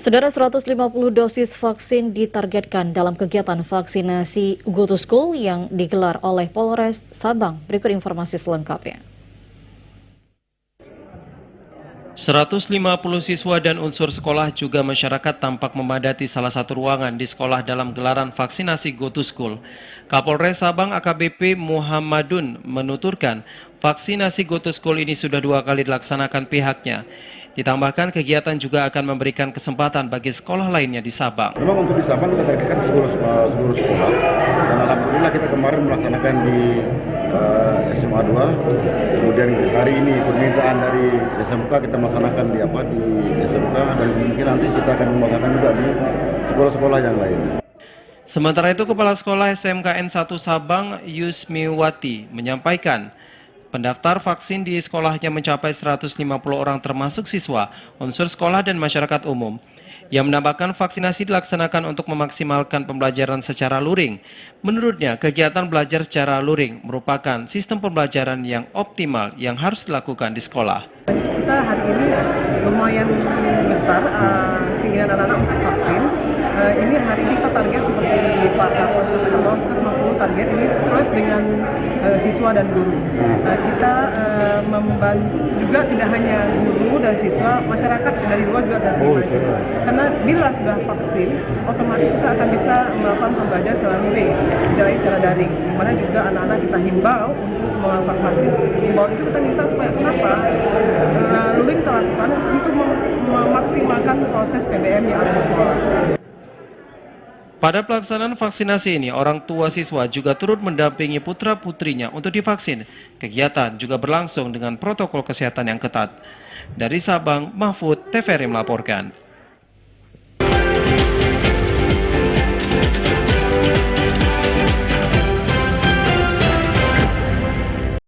Saudara, 150 dosis vaksin ditargetkan dalam kegiatan vaksinasi Go to School yang digelar oleh Polres Sabang. Berikut informasi selengkapnya. 150 siswa dan unsur sekolah juga masyarakat tampak memadati salah satu ruangan di sekolah dalam gelaran vaksinasi Go to School. Kapolres Sabang AKBP Muhammadun menuturkan vaksinasi Go to School ini sudah 2 kali dilaksanakan pihaknya. Ditambahkan kegiatan juga akan memberikan kesempatan bagi sekolah lainnya di Sabang. Memang untuk di Sabang kita targetkan seluruh sekolah dan alhamdulillah kita kemarin melaksanakan di SMA 2, kemudian hari ini permintaan dari SMK kita melaksanakan di SMK dan mungkin nanti kita akan melaksanakan juga di sekolah-sekolah yang lain. Sementara itu Kepala Sekolah SMKN 1 Sabang Yusmiwati menyampaikan pendaftar vaksin di sekolahnya mencapai 150 orang termasuk siswa, unsur sekolah dan masyarakat umum. Ia menambahkan vaksinasi dilaksanakan untuk memaksimalkan pembelajaran secara luring. Menurutnya, kegiatan belajar secara luring merupakan sistem pembelajaran yang optimal yang harus dilakukan di sekolah. Kita hari ini lumayan besar keinginan anak-anak untuk vaksin. Ini hari ini kita target seperti Pak Kapolres katakan bahwa kita 50 target ini plus dengan siswa dan guru. Kita membantu juga tidak hanya guru dan siswa, masyarakat dari luar juga terlibat di sini. Karena bila sudah vaksin, otomatis kita akan bisa melakukan pembelajaran secara luring, tidak lagi secara daring. Di mana juga anak-anak kita himbau untuk melakukan vaksin. Himbau itu kita minta supaya kenapa? Luring kita lakukan untuk memaksimalkan proses PBM yang ada di sekolah. Pada pelaksanaan vaksinasi ini, orang tua siswa juga turut mendampingi putra-putrinya untuk divaksin. Kegiatan juga berlangsung dengan protokol kesehatan yang ketat. Dari Sabang, Mahfud, TVRI melaporkan.